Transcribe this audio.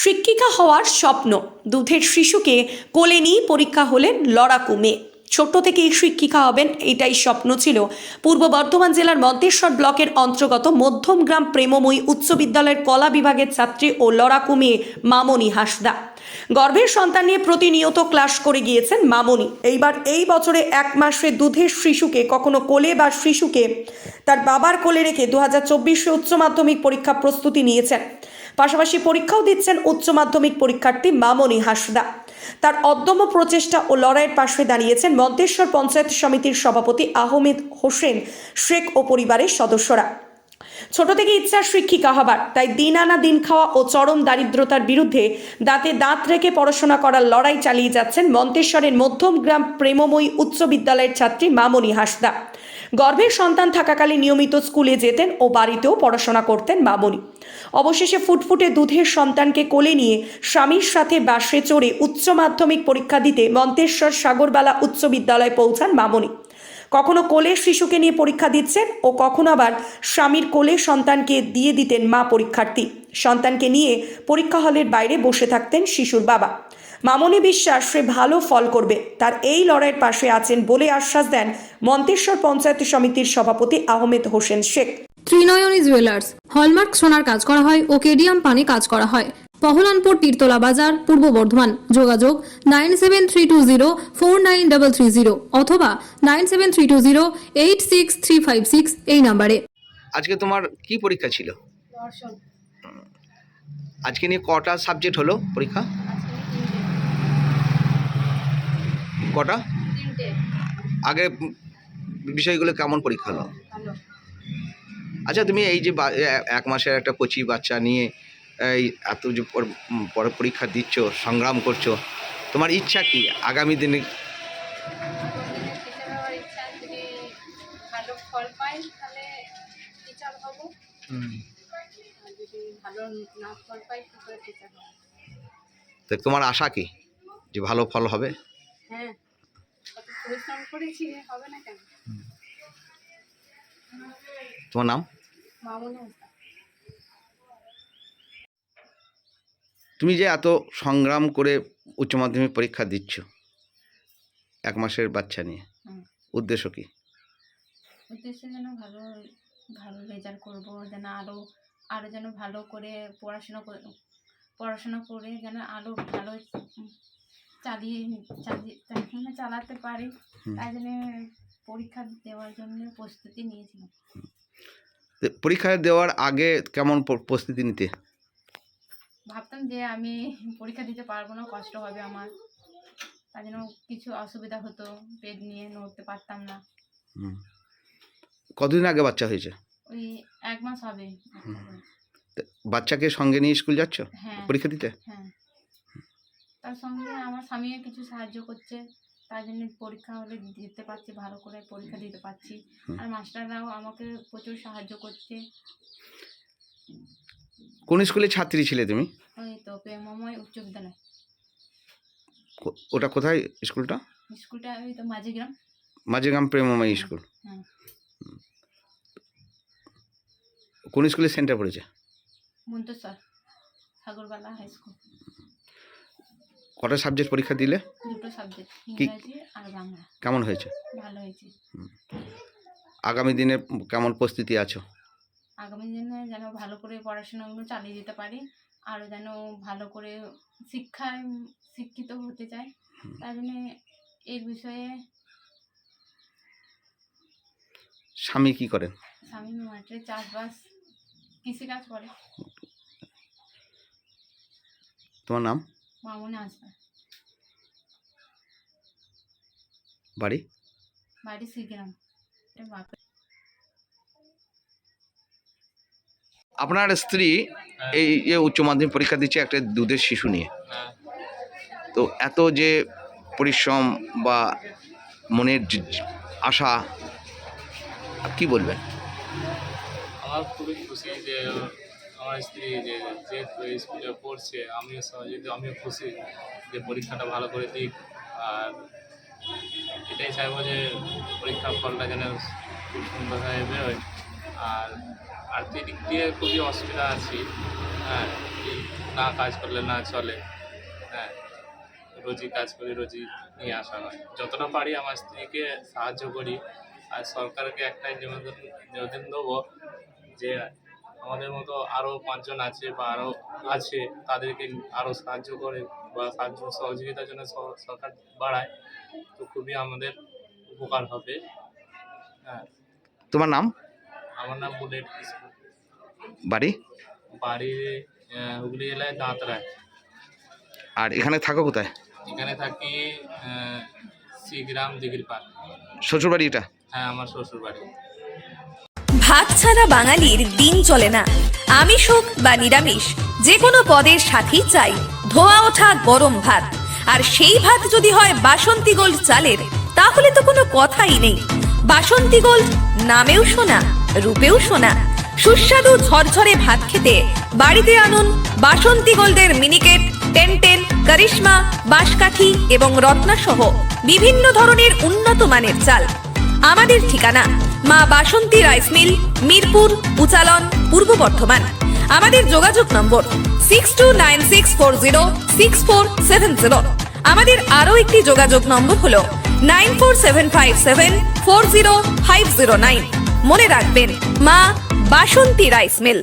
শিক্ষিকা হওয়ার স্বপ্ন, দুধের শিশুকে কোলে নিয়ে পরীক্ষা হলেন লড়াকু মেয়ে। ছোট্ট থেকেই শিক্ষিকা হবেন এটাই স্বপ্ন ছিল পূর্ব বর্ধমান জেলার মন্তেশ্বর ব্লকের অন্তর্গত মধ্যমগ্রাম প্রেমময়ী উচ্চ বিদ্যালয়ের কলা বিভাগের ছাত্রী ও লড়াকু মেয়ে মামনি হাঁসদা। গর্ভের সন্তান নিয়ে প্রতিনিয়ত ক্লাস করে গিয়েছেন মামনি। এইবার এই বছরে 1 মাসের দুধের শিশুকে কখনো কোলে বা শিশুকে তার বাবার কোলে রেখে 2024 উচ্চ মাধ্যমিক পরীক্ষা প্রস্তুতি নিয়েছেন। পাশাপাশি পরীক্ষাও দিচ্ছেন উচ্চ মাধ্যমিক পরীক্ষার্থী মামনি হাঁসদা। তার অদম্য প্রচেষ্টা ও লড়াইয়ের পাশে দাঁড়িয়েছেন মন্তেশ্বর পঞ্চায়েত সমিতির সভাপতি আহমেদ হোসেন শেখ ও পরিবারের সদস্যরা। ছোট থেকে ইচ্ছা শিক্ষিকা হবার, তাই দিন আনা দিন খাওয়া ও চরম দারিদ্রতার বিরুদ্ধে দাঁতে দাঁত রেখে পড়াশোনা করার লড়াই চালিয়ে যাচ্ছেন মন্তেশ্বরের মধ্যমগ্রাম প্রেমময়ী উচ্চ বিদ্যালয়ের ছাত্রী মামনি হাঁসদা। গর্ভের সন্তান থাকাকালীন নিয়মিত স্কুলে যেতেন ও বাড়িতেও পড়াশোনা করতেন মামনি। অবশেষে ফুটফুটে দুধের সন্তানকে কোলে নিয়ে স্বামীর সাথে বাসে চড়ে উচ্চ মাধ্যমিক পরীক্ষা দিতে মন্তেশ্বর সাগরবালা উচ্চ বিদ্যালয়ে পৌঁছান মামনি। কখনো কোলে শিশুকে নিয়ে পরীক্ষা দিচ্ছেন ও কখনো আবার স্বামীর কোলে সন্তানকে দিয়ে দিতেন মা পরীক্ষার্থী। সন্তানকে নিয়ে পরীক্ষা হলের বাইরে বসে থাকতেন শিশুর বাবা। মামনি বিশ্বাস সে ভালো ফল করবে, তার এই লড়াইয়ের পাশে আছেন বলে আশ্বাস দেন মন্তেশ্বর পঞ্চায়েত সমিতির সভাপতি আহমেদ হোসেন শেখ। ত্রিনয়নী জুয়েলার্স হলমার্ক সোনার কাজ করা হয় ও কেডিয়াম পানি কাজ করা হয়। পহলানপুর তীরতলা বাজার, পূর্ব বর্ধমান। যোগাযোগ 9732049330 অথবা 9732086356 এই নম্বরে। আজকে তোমার কি পরীক্ষা ছিল? দর্শন। আজকে নিয়ে কটা সাবজেক্ট হলো পরীক্ষা? কটা? 3টে। আগে বিষয়গুলো কেমন পরীক্ষা হলো? ভালো। আচ্ছা, তুমি এই যে 1 মাসের একটা কচি বাচ্চা নিয়ে এই এত যে পরে পরীক্ষা দিচ্ছ, সংগ্রাম করছো, তোমার ইচ্ছা কি আগামী দিনে? টিচার হওয়ার ইচ্ছা, যদি ভালো ফল পাই তাহলে টিচার হব। আর যদি ভালো না ফল পাই কি করে টিচার হব? তো তোমার আশা কি যে ভালো ফল হবে? হ্যাঁ, কত পরিশ্রম করেছি, হবে না কেন? তোমার নাম? মামনি হাঁসদা। তুমি যে এত সংগ্রাম করে উচ্চ মাধ্যমিক পরীক্ষা দিচ্ছ 1 মাসের বাচ্চা নিয়ে, উদ্দেশ্য কি? উদ্দেশ্য যেন ভালো ভালো রেজাল্ট করব, যেন আরও যেন ভালো করে পড়াশোনা করে যেন আরও ভালো চালাতে পারি। তাই জন্য পরীক্ষা দেওয়ার জন্য প্রস্তুতি নিয়েছিলাম। পরীক্ষা দেওয়ার আগে কেমন প্রস্তুতি নিতে? ভাবতাম যে আমি পরীক্ষা দিতে পারবো না, কষ্ট হবে আমার, তাই জন্য কিছু অসুবিধা হতো, পেট নিয়ে নড়তে পারতাম না। কতদিন আগে বাচ্চা হয়েছে? ওই 1 মাস হবে। বাচ্চাকে সঙ্গে নিয়ে স্কুল যাচ্ছ হ্যাঁ, পরীক্ষা দিতে? হ্যাঁ। তার সঙ্গে আমার স্বামীও কিছু সাহায্য করছে, তাই জন্য পরীক্ষা হলে দিতে পারছি, ভালো করে পরীক্ষা দিতে পারছি। আর মাস্টাররাও আমাকে প্রচুর সাহায্য করছে। কোন স্কুলের ছাত্রী ছিলে তুমি? ওই তো প্রেমময় উচ্চ বিদ্যালয়। ওটা কোথায় স্কুলটা? স্কুলটা ওই তো মাঝিগ্রাম। মাঝিগ্রাম প্রেমময়ী স্কুল। হ্যাঁ। কোন স্কুলে সেন্টার পড়েছে? Manteswar Sagarbala high school. কটা সাবজেক্ট পরীক্ষা দিলে? 2টো সাবজেক্ট, ইংরাজি আর বাংলা। কেমন হয়েছে? ভালো হয়েছে। আগামী দিনে কেমন প্রস্তুতি আছো? আগামী দিনে যেন ভালো করে পড়াশোনাগুলো চালিয়ে যেতে পারি, আরও যেন ভালো করে শিক্ষিত হতে চাই, তাই জন্য এর বিষয়ে। স্বামী কি করেন? স্বামী মাঠে চাষবাস কৃষিকাজ করে। তোমার নাম? মামনি হাঁসদা। বাড়ি? বাড়ি শ্রীগ্রাম। আপনার স্ত্রী এই যে উচ্চ মাধ্যমিক পরীক্ষা দিচ্ছে একটা দুধের শিশু নিয়ে, তো এত যে পরিশ্রম বা মনের আশা, কি বলবেন? আমার খুবই খুশি যে আমার স্ত্রী যে স্কুলে পড়ছে, আমিও খুশি যে পরীক্ষাটা ভালো করে দিক। আর এটাই চাইবো যে পরীক্ষার ফলটা যেন খুব সুন্দরভাবে বেরোয়। আর আর্থিক দিক দিয়ে খুবই অসুবিধা আছি। হ্যাঁ, এই না কাজ করলে না চলে। হ্যাঁ, রোজই কাজ করি, রোজই নিয়ে আসা হয়। যতটা পারি আমার স্ত্রীকে সাহায্য করি। আর সরকারকে একটাই নিবেদন দেবো যে আমাদের মতো আরও 5 জন আছে বা আরও আছে, তাদেরকে আরও সাহায্য করে বা সাহায্য সহযোগিতার জন্য সরকার বাড়ায়, তো খুবই আমাদের উপকার হবে। হ্যাঁ, তোমার নাম? আমার নাম বুলেট কিসকু। বাড়ি? বাড়ি হুগলি জেলায় দাঁতরায়। আর এখানে থাকো কোথায়? এখানে থাকি শ্রীগ্রাম দিঘির পাড়। শ্বশুর বাড়ি এটা? হ্যাঁ, আমার শ্বশুর বাড়ি। ভাত ছাড়া বাঙালির দিন চলে না। আমিষ হোক বা নিরামিষ, যে কোনো পদের সাথেই চাই ধোয়া ওঠা গরম ভাত। আর সেই ভাত যদি হয় বাসন্তী গোল্ড চালের, তাহলে তো কোনো কথাই নেই। বাসন্তী গোল্ড, নামেও শোনা, রূপেও শোনা। সুস্বাদু ঝরঝরে ভাত খেতে বাড়িতে আনুন বাসন্তী গোল্ডের মিনিকেট, 1010, করিশ্মা, বাঁশকাঠি এবং রত্না সহ বিভিন্ন ধরনের উন্নত মানের চাল। আমাদের ঠিকানা মা বাসন্তী রাইস মিল, মিরপুর, উচালন, পূর্ব বর্ধমান। আমাদের যোগাযোগ নম্বর 6296406470। আমাদের আরও একটি যোগাযোগ নম্বর হলো 9475740509। মনে রাখবেন, মা বাসন্তী রাইস মিল।